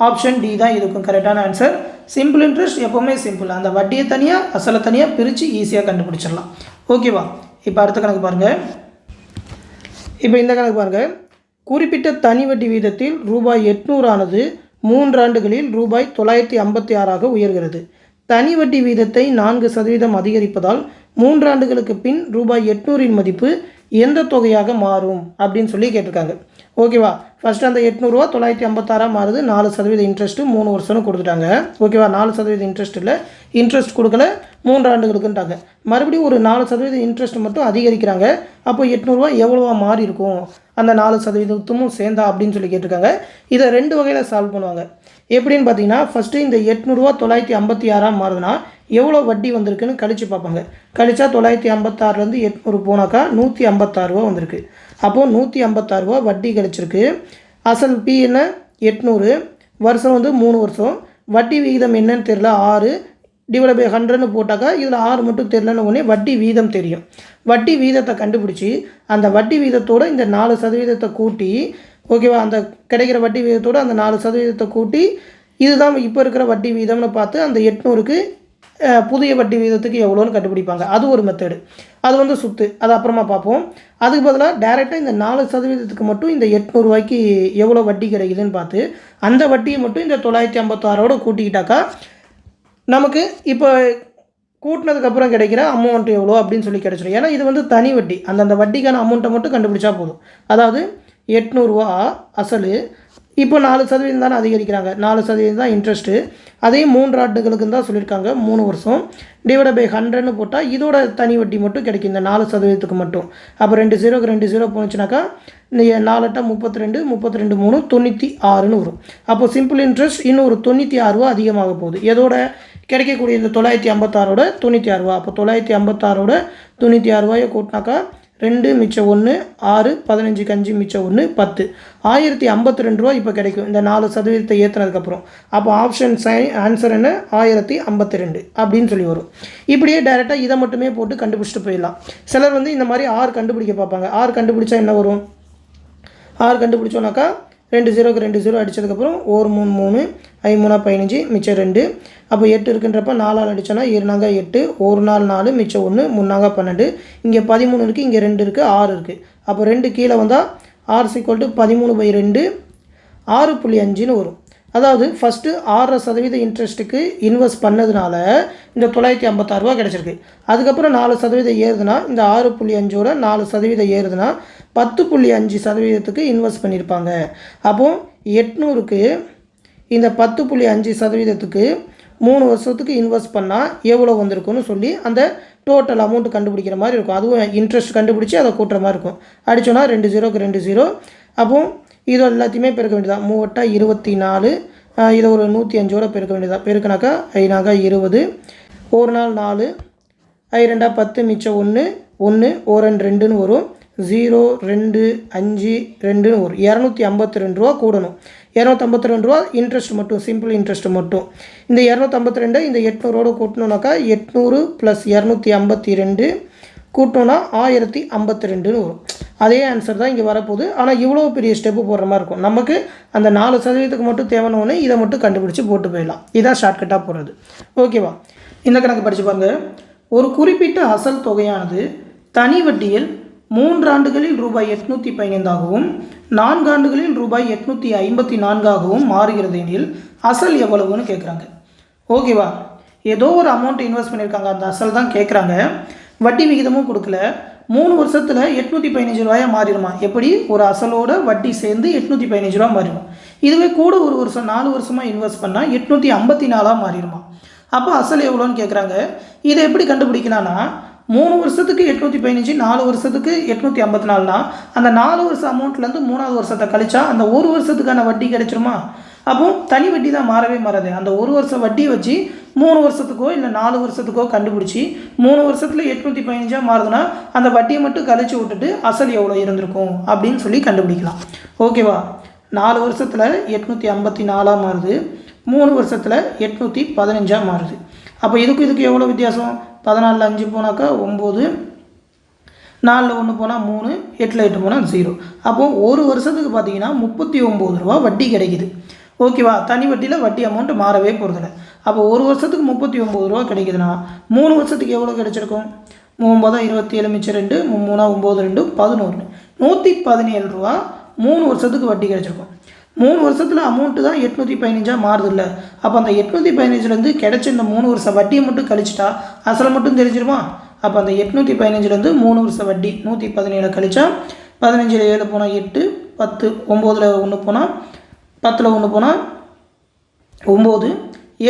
ஆப்ஷன் டி தான் இதுக்கும் கரெக்டான ஆன்சர். சிம்பிள் இன்ட்ரெஸ்ட் எப்போவுமே சிம்பிள், அந்த வட்டியை தனியாக அசலை தனியாக பிரித்து ஈஸியாக கண்டுபிடிச்சிடலாம். ஓகேவா? இப்போ அடுத்த கணக்கு பாருங்கள். இப்போ இந்த கணக்கு பாருங்கள். குறிப்பிட்ட தனி வட்டி வீதத்தில் ரூபாய் 800 ஆனது 3 ஆண்டுகளில் ரூபாய் 956 உயர்கிறது. தனி வட்டி வீதத்தை 4% அதிகரிப்பதால் 3 ஆண்டுகளுக்கு பின் ரூபாய் 800 மதிப்பு எந்த தொகையாக மாறும் அப்படின்னு சொல்லி கேட்டிருக்காங்க. ஓகேவா? ஃபஸ்ட்டு அந்த 800 ரூபா 956 மாறுது, 4% இன்ட்ரெஸ்ட்டு 3 வருஷம்னு கொடுத்துட்டாங்க. ஓகேவா? 4% இன்ட்ரெஸ்ட் இல்லை, இன்ட்ரெஸ்ட் கொடுக்கல, 3 ஆண்டுகளுக்குன்ட்டாங்க. மறுபடியும் ஒரு 4% இன்ட்ரெஸ்ட் மட்டும் அதிகரிக்கிறாங்க. அப்போ 800 ரூபா எவ்வளோவா மாறி இருக்கும் அந்த 4%த்தும் சேர்ந்தா அப்படின்னு சொல்லி கேட்டிருக்காங்க. இதை 2 வகையில் சால்வ் பண்ணுவாங்க. எப்படின்னு பார்த்தீங்கன்னா, ஃபஸ்ட்டு இந்த 800 ரூபா 956 மாறுதுன்னா எவ்வளோ வட்டி வந்திருக்குன்னு கழித்து பார்ப்பாங்க. கழிச்சா 956லேருந்து 800 போனாக்கா 156 ரூபா வந்திருக்கு. அப்போது 156 ரூபா வட்டி கிடச்சிருக்கு. அசல் பி என்ன? 800, வருஷம் வந்து 3 வருஷம், வட்டி விகிதம் என்னன்னு தெரியல 6, டிவைட் பை 100ன்னு போட்டாக்கா இதில் 6 மட்டும் தெரியலன்னு உடனே வட்டி வீதம் தெரியும். வட்டி வீதத்தை கண்டுபிடிச்சி அந்த வட்டி வீதத்தோடு இந்த 4% கூட்டி, ஓகேவா, அந்த கிடைக்கிற வட்டி வீதத்தோடு அந்த 4% கூட்டி இதுதான் இப்போ இருக்கிற வட்டி வீதம்னு பார்த்து அந்த 800க்கு புதிய வட்டி வீதத்துக்கு எவ்வளோன்னு கண்டுபிடிப்பாங்க. அது ஒரு மெத்தடு. அது வந்து சுத்து, அது அப்புறமா பார்ப்போம். அதுக்கு பதிலாக டேரெக்டாக இந்த 4% மட்டும் இந்த 800 ரூபாய்க்கு எவ்வளோ வட்டி கிடைக்குதுன்னு பார்த்து அந்த வட்டியை மட்டும் இந்த 956 கூட்டிக்கிட்டாக்கா நமக்கு இப்போ கூட்டினதுக்கப்புறம் கிடைக்கிற அமௌண்ட் எவ்வளோ அப்படின்னு சொல்லி கிடச்சிடும். ஏன்னா இது வந்து தனி வட்டி, அந்தந்த வட்டிக்கான அமௌண்ட்டை மட்டும் கண்டுபிடிச்சா போதும். அதாவது 800 ரூபா அசல், இப்போ 4% தானே அதிகரிக்கிறாங்க, 4% தான் இன்ட்ரெஸ்ட்டு. அதையும் 3 ஆண்டுகளுக்கு தான் சொல்லியிருக்காங்க, 3 வருஷம். டிவைட் பை 100ன்னு போட்டால் இதோட தனி வட்டி மட்டும் கிடைக்கும் இந்த 4%க்கு மட்டும். அப்போ 2 0க்கு 2 0 போச்சுனாக்கா 4 8 32 32 3 96ன்னு வரும். அப்போது சிம்பிள் இன்ட்ரெஸ்ட் இன்னும் ஒரு 96 ரூபா அதிகமாக போகுது. எதோட கிடைக்கக்கூடிய இந்த 956ஓட 96 ரூபா. அப்போ 956ஓட 96 ரூபாயை கூட்டினாக்கா 2 மிச்சம் 1 6 15 5 மிச்சம் 1 10 1052 ரூபா இப்போ கிடைக்கும் இந்த 4% ஏற்றினதுக்கப்புறம். அப்போ ஆப்ஷன் ஆன்சர் என்ன, 1052 அப்படின்னு சொல்லி வரும். இப்படியே டைரெக்டாக இதை மட்டுமே போட்டு கண்டுபிடிச்சிட்டு போயிடலாம். சிலர் வந்து இந்த மாதிரி 6 கண்டுபிடிக்க பார்ப்பாங்க. 6 கண்டுபிடிச்சா என்ன வரும், 6 கண்டுபிடிச்சோன்னாக்கா 2 0க்கு 2 0 அடித்ததுக்கப்புறம் 1 3 3 5 3 15 மிச்சம் 2. அப்போ 8 இருக்குன்றப்ப 4 அடித்தோன்னா 2 நாங்க 8 1 4 4 மிச்சம் 1 3 நாங்க 12. இங்கே 13 இருக்குது, இங்கே 2 இருக்குது, 6 இருக்குது. அப்போ 2 கீழே வந்தால் R = 13/2 6.5ன்னு வரும். அதாவது ஃபஸ்ட்டு 6% இன்ட்ரெஸ்ட்டுக்கு இன்வெஸ்ட் பண்ணதுனால இந்த 956 ரூபா கிடச்சிருக்கு. அதுக்கப்புறம் 4% ஏறுதுன்னா இந்த 6.5ஓட 4% ஏறுதுன்னா 10.5%க்கு இன்வெஸ்ட் பண்ணியிருப்பாங்க. அப்போது 800க்கு இந்த 10.5%க்கு 3 வருஷத்துக்கு இன்வெஸ்ட் பண்ணால் எவ்வளோ வந்திருக்குன்னு சொல்லி அந்த டோட்டல் அமௌண்ட் கண்டுபிடிக்கிற மாதிரி இருக்கும். அதுவும் இன்ட்ரெஸ்ட் கண்டுபிடிச்சி அதை கூட்டுற மாதிரி இருக்கும். அடித்தோன்னா 2 0க்கு 2 0. அப்போது இது எல்லாத்தையுமே பெருக்க வேண்டியதான். 3 8 24, இதை ஒரு 105ஓட பெருக்க வேண்டியதான். பெருக்கினாக்கா 5 நாங்க 20, 1 நாள் 4, 5 2 10 மிச்சம் 1 1 1 2ன்னு வரும். 0 2 5 2ன்னு வரும். 252 ரூபா கூடணும். 252 ரூபா இன்ட்ரெஸ்ட் மட்டும், சிம்பிள் இன்ட்ரெஸ்ட் மட்டும். இந்த 252 இந்த 800ஓடு கூட்டணுனாக்கா 800 + 252 கூட்டினோன்னா 1052ன்னு வரும். அதே ஆன்சர் தான் இங்கே வரப்போகுது. ஆனால் இவ்வளோ பெரிய ஸ்டெப்பு போடுற மாதிரி இருக்கும். நமக்கு அந்த 4%க்கு மட்டும் தேவைன்னு இதை மட்டும் கண்டுபிடிச்சி போட்டு போயிடலாம். இதான் ஷார்ட்கட்டாக போகிறது. ஓகேவா, இந்த கணக்கு படித்து பாருங்கள். ஒரு குறிப்பிட்ட அசல் தொகையானது தனி வட்டியில் 3 ஆண்டுகளில் ரூபாய் 815ஆகவும் 4 ஆண்டுகளில் ரூபாய் 854ஆகவும் மாறுகிறது எனில் அசல் எவ்வளவுன்னு கேட்குறாங்க. ஓகேவா, ஏதோ ஒரு அமௌண்ட் இன்வெஸ்ட் பண்ணியிருக்காங்க, அந்த அசல் தான் கேட்குறாங்க. வட்டி விகிதமும் கொடுக்கல. 3 வருஷத்தில் 815 ரூபாயாக மாறிடுமா? எப்படி, ஒரு அசலோட வட்டி சேர்ந்து 815 ரூபா மாறிடும். இதுவே கூட ஒரு வருஷம் 4 வருஷமாக இன்வெஸ்ட் பண்ணால் 854ஆக மாறிடுமா? அப்போ அசல் எவ்வளோன்னு கேட்குறாங்க. இதை எப்படி கண்டுபிடிக்கலான்னா 3 வருஷத்துக்கு 815, 4 வருஷத்துக்கு 854னா அந்த 4 வருஷம் அமௌண்ட்லேருந்து 3வது வருஷத்தை கழிச்சா அந்த ஒரு வருஷத்துக்கான வட்டி கிடைச்சிருமா? அப்போ தனி வட்டி தான் மாறவே மாறாது. அந்த ஒரு வருஷம் வட்டியை வச்சு 3 வருஷத்துக்கோ இல்லை 4 வருஷத்துக்கோ கண்டுபிடிச்சி 3 வருஷத்தில் 815 மாறுதுன்னா அந்த வட்டியை மட்டும் கழிச்சு விட்டுட்டு அசல் எவ்வளோ இருந்திருக்கும் அப்படின்னு சொல்லி கண்டுபிடிக்கலாம். ஓகேவா, 4 வருஷத்தில் 854 மாறுது, 3 வருஷத்தில் 815 மாறுது. அப்போ இதுக்கு எவ்வளோ வித்தியாசம்? 14ல் 5 போனாக்கா 9, 4ல் 1 போனால் 3, 8ல் 8 போனால் 0. அப்போது ஒரு வருஷத்துக்கு பார்த்தீங்கன்னா 39 ரூபா வட்டி கிடைக்குது. ஓகேவா, தனி வட்டியில் வட்டி அமௌண்ட் மாறவே போகிறதில்ல. அப்போ ஒரு வருஷத்துக்கு 39 ரூபா கிடைக்குதுன்னா 3 வருஷத்துக்கு எவ்வளோ கிடைச்சிருக்கும்? 9 27 மிச்சம் 2 3 9 2 11 117 ரூபா 3 வருஷத்துக்கு வட்டி கிடைச்சிருக்கும். 3 வருஷத்தில் அமௌண்ட்டு தான் 815 மாறுது இல்லை. அப்போ அந்த 815லேருந்து கிடைச்ச இந்த 3 வருஷம் வட்டியை மட்டும் கழிச்சிட்டா அசல் மட்டும் தெரிஞ்சிருமா? அப்போ அந்த 815லேருந்து 3 வருஷம் வட்டி 117 கழிச்சா 15ல் 7 போனால் 8, 10 9ல் 1 போனால் 10ல் 1 போனால் 9,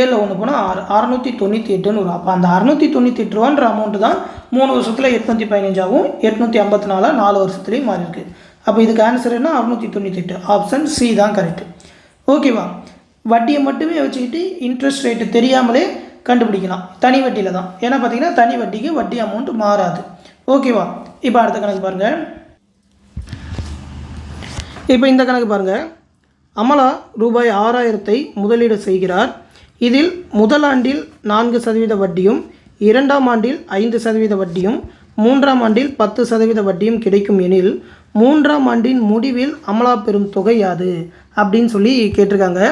7ல் 1 போனால் 6, 698ன்னு வரும். அப்போ அந்த 698 ரூபான்ற அமௌண்ட்டு தான் 3 வருஷத்தில் 815ஆகவும் 854 4 வருஷத்துலேயும் மாறி இருக்குது. அப்போ இதுக்கு ஆன்சர் என்ன? 698. ஆப்ஷன் சி தான் கரெக்டு. ஓகேவா, வட்டியை மட்டுமே வச்சுக்கிட்டு இன்ட்ரெஸ்ட் ரேட்டு தெரியாமலே கண்டுபிடிக்கலாம் தனி வட்டியில் தான். ஏன்னா பார்த்தீங்கன்னா தனி வட்டிக்கு வட்டி அமௌண்ட் மாறாது. ஓகேவா, இப்போ அடுத்த கணக்கு பாருங்கள். இப்போ இந்த கணக்கு பாருங்கள். அமலா ரூபாய் 6000 முதலீடு செய்கிறார். இதில் முதல் ஆண்டில் 4% வட்டியும், 2ஆம் ஆண்டில் 5% வட்டியும், 3ஆம் ஆண்டில் 10% வட்டியும் கிடைக்கும் எனில் 3ஆம் ஆண்டின் முடிவில் அமலா பெறும் தொகை யாது அப்படின்னு சொல்லி கேட்டிருக்காங்க.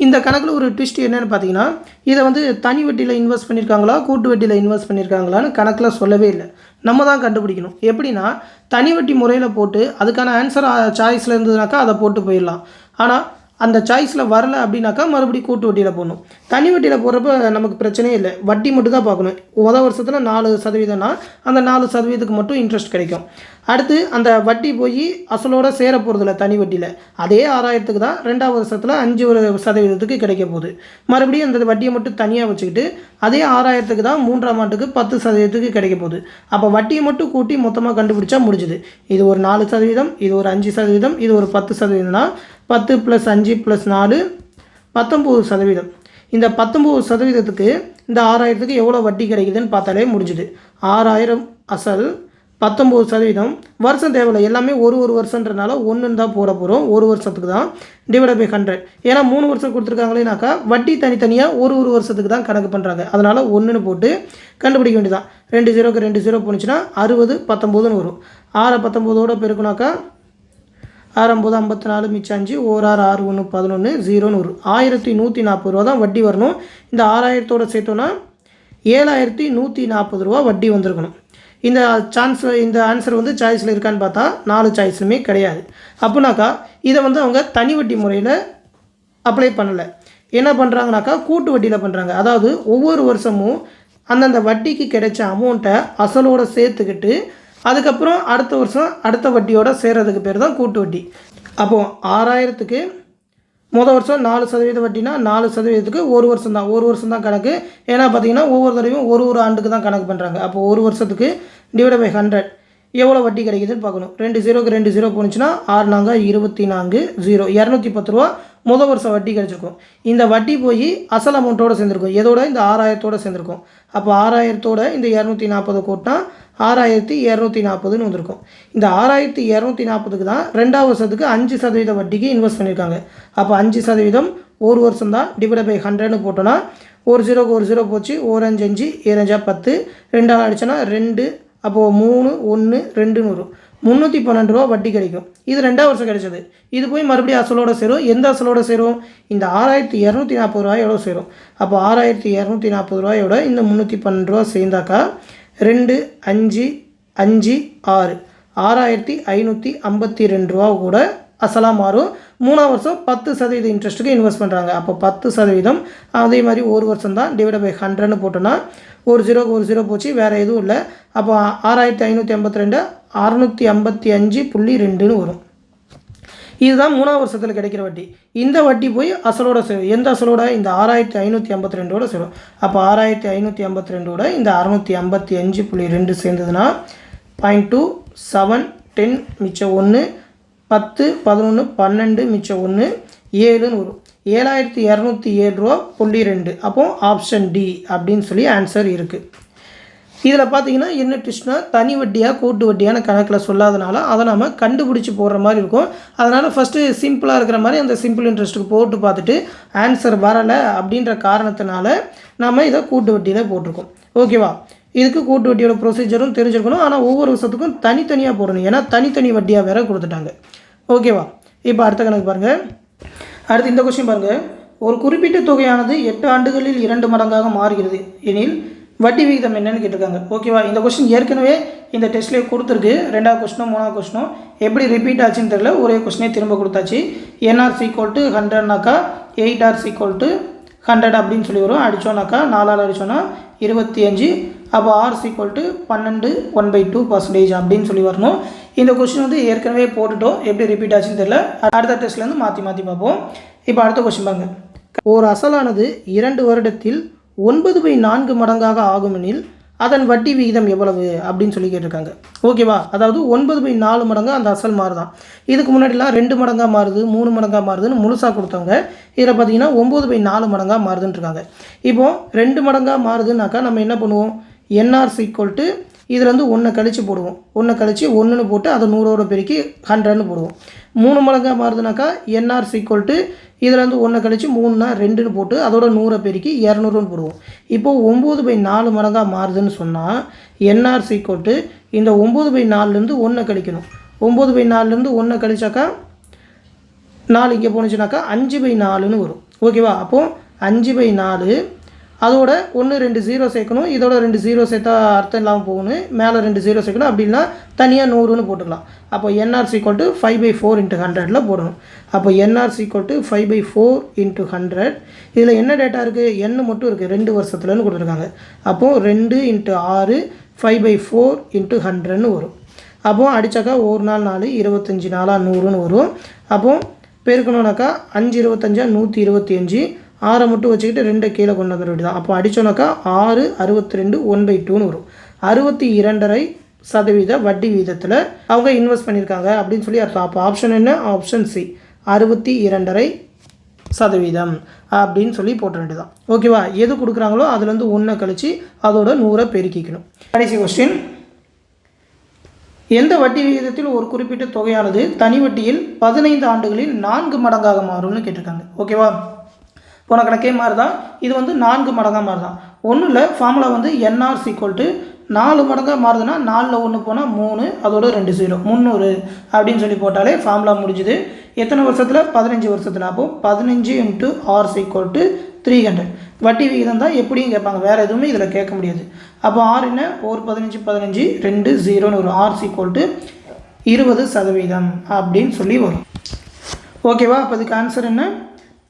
இந்த கணக்கில் ஒரு ட்விஸ்ட் என்னென்னு பார்த்தீங்கன்னா, இதை வந்து தனி வட்டியில் இன்வெஸ்ட் பண்ணியிருக்காங்களா, கூட்டு வட்டியில் இன்வெஸ்ட் பண்ணியிருக்காங்களான்னு கணக்கில் சொல்லவே இல்லை. நம்ம தான் கண்டுபிடிக்கணும். எப்படின்னா, தனி வட்டி முறையில் போட்டு அதுக்கான ஆன்சர் சாய்ஸில் இருந்ததுனாக்கா அதை போட்டு போயிடலாம். ஆனால் அந்த சாய்ஸில் வரலை அப்படின்னாக்கா மறுபடியும் கூட்டு வட்டியில் போடணும். தனி வட்டியில் போடுறப்ப நமக்கு பிரச்சனையே இல்லை. வட்டி மட்டும் தான் பார்க்கணும். வருஷத்தில் 4%னா அந்த 4%க்கு மட்டும் இன்ட்ரெஸ்ட் கிடைக்கும். அடுத்து அந்த வட்டி போய் அசலோடு சேர போகிறதில்ல தனி வட்டியில். அதே 6000க்கு தான் 2ஆவது வருஷத்தில் 5% கிடைக்க போகுது. மறுபடியும் அந்த வட்டியை மட்டும் தனியாக வச்சுக்கிட்டு அதே 6000க்கு தான் 3ஆம் ஆண்டுக்கு 10% கிடைக்க போகுது. அப்போ வட்டியை மட்டும் கூட்டி மொத்தமாக கண்டுபிடிச்சா முடிஞ்சுது. இது ஒரு 4%, இது ஒரு 5%, இது ஒரு 10%னா 10 + 5 + 4 19%. இந்த 19%க்கு இந்த 6000க்கு எவ்வளோ வட்டி கிடைக்குதுன்னு பார்த்தாலே முடிஞ்சுது. 6000 அசல், 19% வருஷம் தேவையில்லை. எல்லாமே ஒரு வருஷன்றனால 1ன்னு தான் போட போகிறோம். ஒரு வருஷத்துக்கு தான் /100. ஏன்னா 3 வருஷம் கொடுத்துருக்காங்களேனாக்கா வட்டி தனித்தனியாக ஒரு வருஷத்துக்கு தான் கணக்கு பண்ணுறாங்க. அதனால் 1ன்னு போட்டு கண்டுபிடிக்க வேண்டியதான். 2 0க்கு 2 0 போணுச்சுன்னா 60 19ன்னு வரும். 6 19ஓட பெருக்குனாக்கா 6 9 54 மிச்சம் 5 1 6 6 1 11 0ன்னு வரும். 1140 ரூபா தான் வட்டி வரணும். இந்த 6000தோட சேர்த்தோன்னா 7140 ரூபா வட்டி வந்திருக்கணும். இந்த ஆன்சர் வந்து சாய்ஸில் இருக்கான்னு பார்த்தா 4 சாய்ஸுமே கிடையாது. அப்படின்னாக்கா இதை வந்து அவங்க தனி வட்டி முறையில் அப்ளை பண்ணலை. என்ன பண்ணுறாங்கனாக்கா கூட்டு வட்டியில் பண்ணுறாங்க. அதாவது ஒவ்வொரு வருஷமும் அந்தந்த வட்டிக்கு கிடைச்ச அமௌண்ட்டை அசலோடு சேர்த்துக்கிட்டு அதுக்கப்புறம் அடுத்த வருஷம் அடுத்த வட்டியோடு சேர்கிறதுக்கு பேர் தான் கூட்டு வட்டி. அப்போது 6000க்கு முதல் வருஷம் 4% வட்டினா 4%க்கு ஒரு வருஷம் தான் கணக்கு. ஏன்னா பார்த்தீங்கன்னா ஒவ்வொரு தடவையும் ஒரு ஆண்டுக்கு தான் கணக்கு பண்ணுறாங்க. அப்போது ஒரு வருஷத்துக்கு /100 எவ்வளோ வட்டி கிடைக்குதுன்னு பார்க்கணும். 2 0க்கு 2 0 போணுச்சுன்னா 6 4 24 0 210 ரூபா முதல் வருஷம் வட்டி கிடச்சிருக்கும். இந்த வட்டி போய் அசல் அமௌண்ட்டோடு சேர்ந்துருக்கும். எதோட இந்த 6000தோடு சேர்ந்துருக்கும். அப்போ 6000தோட இந்த 240 கூட்டினா 6240ன்னு வந்திருக்கும். இந்த 6240க்கு தான் 2ஆவது வருஷத்துக்கு 5% வட்டிக்கு இன்வெஸ்ட் பண்ணியிருக்காங்க. அப்போ 5% ஒரு வருஷம் தான் /100ன்னு போட்டோன்னா 1 0க்கு 1 0 போச்சு. 1 5 5 7 5 10 2 அடிச்சோன்னா 2. அப்போது 3 1 2ன்னு வரும். 312 ரூபா வட்டி கிடைக்கும். இது 2ஆவது வருஷம் கிடைச்சது. இது போய் மறுபடியும் அசலோடு சேரும். எந்த அசலோடு சேரும்? இந்த 6240 ரூபாய் எவ்வளோ சேரும்? அப்போ 6240 ரூபாயோட இந்த 312 ரூபா சேர்ந்தாக்கா 2 5 5 6 6552 ரூபா கூட அசலாக மாறும். 3ஆவது வருஷம் 10% இன்ட்ரெஸ்ட்டுக்கு இன்வெஸ்ட் பண்ணுறாங்க. அப்போ 10% அதே மாதிரி ஒரு வருஷம் தான் /100ன்னு போட்டோன்னா 1 0க்கு 1 0 போச்சு. வேறு எதுவும் இல்லை. அப்போ 6552 655.2ன்னு வரும். இதுதான் 3ஆவது வருஷத்தில் கிடைக்கிற வட்டி. இந்த வட்டி போய் அசலோட சேரும். எந்த அசலோட? இந்த 6552ஓட சேரும். அப்போ 6552ஓட இந்த 655.2 சேர்ந்ததுன்னா 0.2 7 10 மிச்சம் 1 10 11 12 மிச்சம் 1 7ன்னு வரும். 7207 ரூபா .2. அப்போது ஆப்ஷன் டி அப்படின்னு சொல்லி ஆன்சர் இருக்குது. இதில் பார்த்தீங்கன்னா என்ன ட்விஸ்ட்னா தனி வட்டியாக கூட்டு வட்டியான கணக்கில் சொல்லாதனால அதை நம்ம கண்டுபிடிச்சி போடுற மாதிரி இருக்கும். அதனால் ஃபஸ்ட்டு சிம்பிளாக இருக்கிற மாதிரி அந்த சிம்பிள் இன்ட்ரெஸ்ட்டுக்கு போட்டு பார்த்துட்டு ஆன்சர் வரலை அப்படின்ற காரணத்தினால நம்ம இதை கூட்டு வட்டியில் போட்டிருக்கோம். ஓகேவா? இதுக்கு கூட்டு வட்டியோட ப்ரொசீஜரும் தெரிஞ்சிருக்கணும். ஆனால் ஒவ்வொரு வருஷத்துக்கும் தனித்தனியாக போடணும். ஏன்னா தனித்தனி வட்டியாக வேறு கொடுத்துட்டாங்க. ஓகேவா? இப்போ அடுத்த கணக்கு பாருங்கள். அடுத்து இந்த கொஸ்டின் பாருங்கள். ஒரு குறிப்பிட்ட தொகையானது 8 ஆண்டுகளில் 2 மடங்காக மாறுகிறது எனில் வட்டி விகிதம் என்னன்னு கேட்டிருக்காங்க. ஓகேவா? இந்த கொஸ்டின் ஏற்கனவே இந்த டெஸ்ட்லேயே கொடுத்துருக்கு. 2ஆவது கொஸ்டினும் 3ஆவது கொஸ்டினும் எப்படி ரிப்பீட் ஆச்சுன்னு தெரியல. ஒரே கொஸ்டினே திரும்ப கொடுத்தாச்சு. NR = 100னாக்கா 8R = 100 அப்படின்னு சொல்லி வரும். அடித்தோன்னாக்கா 4ஆல் அடித்தோன்னா 25. அப்போ R = 12 1/2% அப்படின்னு சொல்லி வரணும். இந்த கொஸ்டின் வந்து ஏற்கனவே போட்டுட்டோம். எப்படி ரிப்பீட் ஆச்சுன்னு தெரியல. அடுத்த டெஸ்ட்லேருந்து மாற்றி பார்ப்போம். இப்போ அடுத்த கொஸ்டின் பாருங்க. ஒரு அசலானது 2 வருடத்தில் 9/4 மடங்காக ஆகுமெனில் அதன் வட்டி விகிதம் எவ்வளவு அப்படின்னு சொல்லி கேட்டிருக்காங்க. ஓகேவா? அதாவது 9/4 மடங்கு அந்த அசல் மாறுதான். இதுக்கு முன்னாடிலாம் 2 மடங்காக மாறுது 3 மடங்காக மாறுதுன்னு முழுசாக கொடுத்தவங்க இதில் பார்த்தீங்கன்னா 9/4 மடங்காக மாறுதுன்னு இருக்காங்க. இப்போது 2 மடங்காக மாறுதுன்னாக்கா நம்ம என்ன பண்ணுவோம்? NR = இதில் வந்து 1 கழித்து போடுவோம். 1 கழித்து 1ன்னு போட்டு அதை 100ஓட பெருக்கி 100ன்னு போடுவோம். 3 மடங்காக மாறுதுனாக்கா என்ஆர்ஸ் ஈக்குவல் டு இதில் 1 கழிச்சு 3னா 2ன்னு போட்டு அதோட 100 பெருக்கி 200ன்னு போடுவோம். இப்போது 9/4 மடங்காக மாறுதுன்னு சொன்னால் என்ஆர்ஸ் ஈக்குவல் டு இந்த 9/4லேருந்து 1 கழிக்கணும். 9/4லேருந்து 1 கழிச்சாக்கா 4 இங்கே போணுச்சுனாக்கா 5/4ன்னு வரும். ஓகேவா? அப்போது 5/4 அதோட 1 2 0 சேர்க்கணும். இதோட 2 0 சேர்த்தா அர்த்தம் இல்லாமல் போகணும். மேலே 2 0 சேர்க்கணும். அப்படின்னா தனியாக 100ன்னு போட்டுக்கலாம். அப்போ என்ஆர்ஸ் ஈக்குவல் டு 5/4 × 100ல் போடணும். அப்போ என்ஆர்ஸ் ஈக்குவல் டு 5/4 × 100. இதில் என்ன டேட்டா இருக்குது? எண் மட்டும் இருக்குது, 2 வருஷத்துலன்னு கொடுத்துருக்காங்க. அப்போது 2 × 6 5/4 × 100ன்னு வரும். அப்போது அடித்தாக்கா 1 நாள் 4 25 நாளாக 100ன்னு வரும். அப்போது பெருக்கணுனாக்கா 5 25 125 6 மட்டும் வச்சுக்கிட்டு 2 கீழே கொண்டு வந்துட வேண்டியதான். அப்போ அடித்தோன்னாக்கா 6 62 1/2ன்னு வரும். 62.5% வட்டி வீதத்தில் அவங்க இன்வெஸ்ட் பண்ணியிருக்காங்க அப்படின்னு சொல்லி அர்த்தம். அப்போ ஆப்ஷன் என்ன? ஆப்ஷன் சி 62.5% அப்படின்னு சொல்லி போட்ட வேண்டியதான். ஓகேவா? எது கொடுக்குறாங்களோ அதுலேருந்து 1 கழிச்சு அதோட 100 பெருக்கிக்கணும். கடைசி கொஸ்டின், எந்த வட்டி விகிதத்தில் ஒரு குறிப்பிட்ட தொகையானது தனி வட்டியில் 15 ஆண்டுகளில் 4 மடங்காக மாறும்னு கேட்டிருக்காங்க. ஓகேவா? போன கணக்கே மாதிரி தான் இது 4 மடங்காக மாறு தான். ஒன்றில் ஃபார்முலா என்ஆர்ஸ் ஈக்குவல் டு 4 மடங்காக மாறுதுன்னா 4ல் 1 போனால் 3 அதோட 2 0 300 அப்படின்னு சொல்லி போட்டாலே ஃபார்முலா முடிஞ்சுது. எத்தனை வருஷத்தில்? 15 வருஷத்தில். அப்போது 15 × ஆர்ஸ் ஈக்குவல் டு 300. வட்டி விகிதம் தான் எப்படியும் கேட்பாங்க, வேறு எதுவுமே இதில் கேட்க முடியாது. அப்போ ஆர் என்ன? 15 15 2 0ன்னு வரும். ஆர்ஸ் ஈக்குவல் டு 20% அப்படின்னு சொல்லி வரும். ஓகேவா? அப்போ இதுக்கு ஆன்சர் என்ன?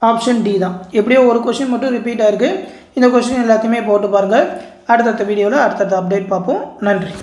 ஆப்ஷன் டி தான். எப்படியோ ஒரு கொஷின் மட்டும் ரிப்பீட் ஆகிருக்கு. இந்த கொஷின் எல்லாத்தையுமே போட்டு பாருங்கள். அடுத்தடுத்த வீடியோவில் அடுத்தடுத்த அப்டேட் பார்ப்போம். நன்றி.